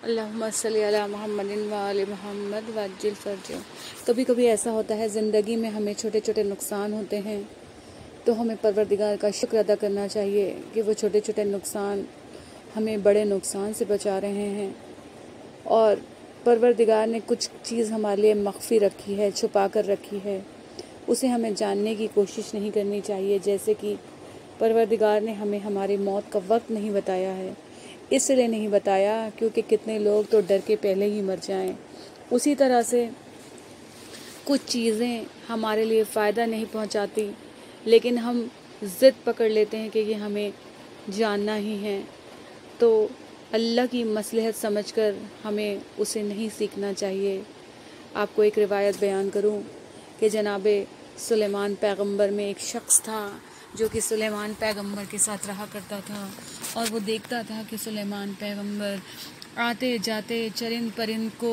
अल्लाहुम्मा सल्ली अला मुहम्मदिन व आले मुहम्मद वज्जिल फर्ज। कभी कभी ऐसा होता है ज़िंदगी में हमें छोटे छोटे नुकसान होते हैं, तो हमें परवरदिगार का शुक्र अदा करना चाहिए कि वो छोटे छोटे नुकसान हमें बड़े नुकसान से बचा रहे हैं। और परवरदिगार ने कुछ चीज़ हमारे लिए मख्फी रखी है, छुपा कर रखी है, उसे हमें जानने की कोशिश नहीं करनी चाहिए। जैसे कि परवरदिगार ने हमें हमारी मौत का वक्त नहीं बताया है, इसलिए नहीं बताया क्योंकि कितने लोग तो डर के पहले ही मर जाएं। उसी तरह से कुछ चीज़ें हमारे लिए फ़ायदा नहीं पहुंचाती, लेकिन हम ज़िद पकड़ लेते हैं कि ये हमें जानना ही है। तो अल्लाह की मसलहत समझकर हमें उसे नहीं सीखना चाहिए। आपको एक रिवायत बयान करूं कि जनाबे सुलेमान पैगंबर में एक शख्स था जो कि सुलेमान पैगंबर के साथ रहा करता था, और वो देखता था कि सुलेमान पैगंबर आते जाते चरिंद परिंद को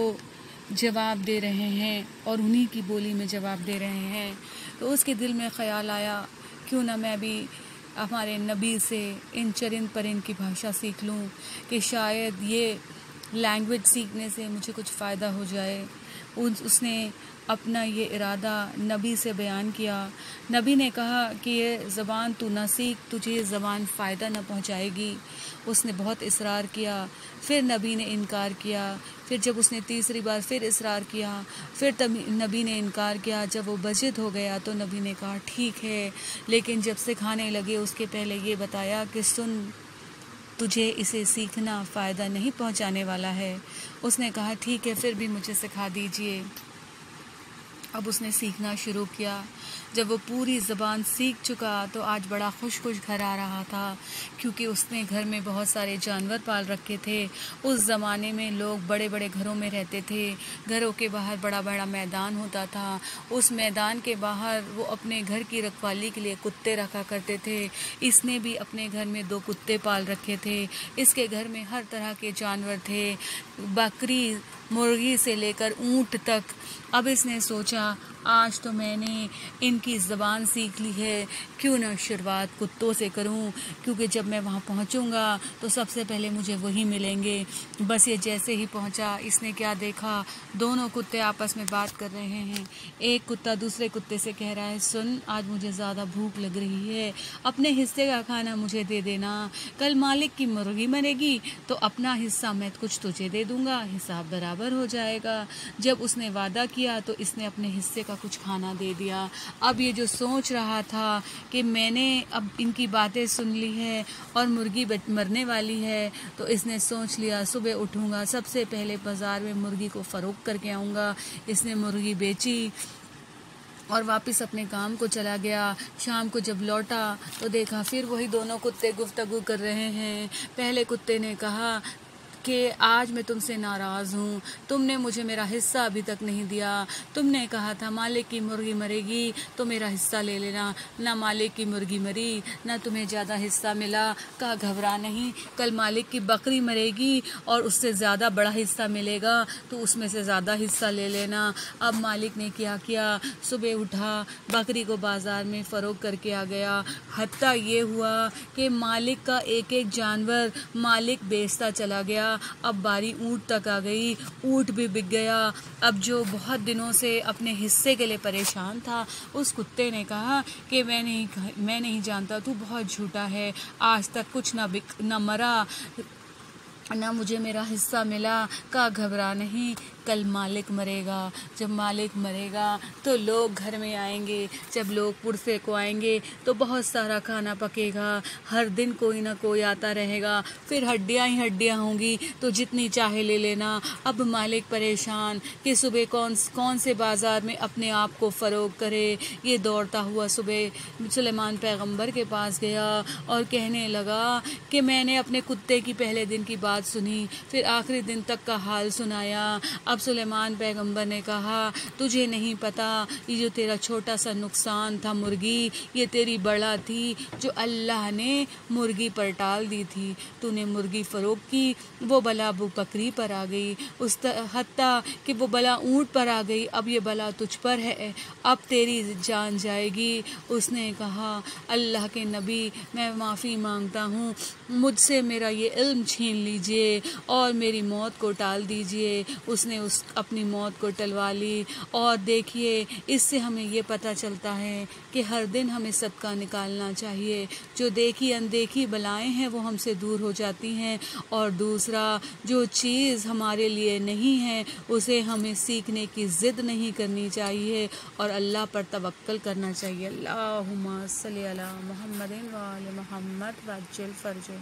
जवाब दे रहे हैं और उन्हीं की बोली में जवाब दे रहे हैं। तो उसके दिल में ख़याल आया, क्यों ना मैं भी हमारे नबी से इन चरिंद परिंद की भाषा सीख लूं कि शायद ये लैंग्वेज सीखने से मुझे कुछ फ़ायदा हो जाए। उसने अपना ये इरादा नबी से बयान किया। नबी ने कहा कि ये ज़बान तू ना सीख, तुझे ये ज़बान फ़ायदा न पहुंचाएगी। उसने बहुत इसरार किया, फिर नबी ने इनकार किया। फिर जब उसने तीसरी बार फिर इसरार किया, फिर तब नबी ने इनकार किया। जब वो बजिद हो गया तो नबी ने कहा ठीक है, लेकिन जब सिखाने लगे उसके पहले ये बताया कि सुन, तुझे इसे सीखना फ़ायदा नहीं पहुंचाने वाला है। उसने कहा ठीक है, फिर भी मुझे सिखा दीजिए। अब उसने सीखना शुरू किया। जब वो पूरी ज़बान सीख चुका तो आज बड़ा खुश घर आ रहा था, क्योंकि उसने घर में बहुत सारे जानवर पाल रखे थे। उस ज़माने में लोग बड़े बड़े घरों में रहते थे, घरों के बाहर बड़ा बड़ा मैदान होता था। उस मैदान के बाहर वो अपने घर की रखवाली के लिए कुत्ते रखा करते थे। इसने भी अपने घर में 2 कुत्ते पाल रखे थे। इसके घर में हर तरह के जानवर थे, बकरी मुर्गी से लेकर ऊँट तक। अब इसने सोचा आज तो मैंने इनकी ज़बान सीख ली है, क्यों ना शुरुआत कुत्तों से करूं, क्योंकि जब मैं वहां पहुंचूंगा तो सबसे पहले मुझे वही मिलेंगे। बस ये जैसे ही पहुंचा, इसने क्या देखा, दोनों कुत्ते आपस में बात कर रहे हैं। एक कुत्ता दूसरे कुत्ते से कह रहा है, सुन, आज मुझे ज़्यादा भूख लग रही है, अपने हिस्से का खाना मुझे दे देना। कल मालिक की मुर्गी मरेगी तो अपना हिस्सा मैं कुछ तुझे दे दूंगा, हिसाब बराबर हो जाएगा। जब उसने वादा किया तो इसने अपने हिस्से का कुछ खाना दे दिया। अब ये जो सोच रहा था कि मैंने अब इनकी बातें सुन ली है और मुर्गी मरने वाली है, तो इसने सोच लिया सुबह उठूंगा, सबसे पहले बाज़ार में मुर्गी को फ़रोख्त करके आऊँगा। इसने मुर्गी बेची और वापस अपने काम को चला गया। शाम को जब लौटा तो देखा फिर वही दोनों कुत्ते गुफ्तगू कर रहे हैं। पहले कुत्ते ने कहा कि आज मैं तुमसे नाराज़ हूँ, तुमने मुझे मेरा हिस्सा अभी तक नहीं दिया। तुमने कहा था मालिक की मुर्गी मरेगी तो मेरा हिस्सा ले लेना, ना मालिक की मुर्गी मरी, ना तुम्हें ज़्यादा हिस्सा मिला। कहा घबरा नहीं, कल मालिक की बकरी मरेगी और उससे ज़्यादा बड़ा हिस्सा मिलेगा, तो उसमें से ज़्यादा हिस्सा ले लेना। अब मालिक ने क्या किया, सुबह उठा, बकरी को बाज़ार में फ़रोख्त करके आ गया। हत्ता ये हुआ कि मालिक का एक एक जानवर मालिक बेचता चला गया। अब बारी ऊँट तक आ गई, ऊँट भी बिक गया। अब जो बहुत दिनों से अपने हिस्से के लिए परेशान था, उस कुत्ते ने कहा कि मैं नहीं जानता, तू बहुत झूठा है, आज तक कुछ ना मरा, ना मुझे मेरा हिस्सा मिला। का घबरा नहीं, कल मालिक मरेगा। जब मालिक मरेगा तो लोग घर में आएंगे, जब लोग पुरसे को आएंगे तो बहुत सारा खाना पकेगा, हर दिन कोई ना कोई आता रहेगा, फिर हड्डियां ही हड्डियां होंगी, तो जितनी चाहे ले लेना। अब मालिक परेशान कि सुबह कौन से बाज़ार में अपने आप को फ़रोख्त करे। ये दौड़ता हुआ सुबह सुलेमान पैगंबर के पास गया और कहने लगा कि मैंने अपने कुत्ते की पहले दिन की बात सुनी, फिर आखिरी दिन तक का हाल सुनाया। अब सुलेमान पैगंबर ने कहा तुझे नहीं पता, ये जो तेरा छोटा सा नुकसान था मुर्गी, ये तेरी बड़ा थी जो अल्लाह ने मुर्गी पर टाल दी थी। तूने मुर्गी फ़रोख्त की, वो बला बकरी पर आ गई, हत्ता कि वो बला ऊँट पर आ गई। अब ये बला तुझ पर है, अब तेरी जान जाएगी। उसने कहा अल्लाह के नबी, मैं माफ़ी मांगता हूँ, मुझसे मेरा ये इल्म छीन लीजिए। दीजिए और मेरी मौत को टाल दीजिए। उसने अपनी मौत को टलवा ली। और देखिए, इससे हमें ये पता चलता है कि हर दिन हमें सदका निकालना चाहिए। जो देखी अनदेखी बलाएं हैं वो हमसे दूर हो जाती हैं। और दूसरा, जो चीज़ हमारे लिए नहीं है उसे हमें सीखने की ज़िद नहीं करनी चाहिए और अल्लाह पर तवक्कल करना चाहिए। अल्लाहुम्मा सल्ली अला मुहम्मदिन व आले मुहम्मद वअज्जिल फरजो।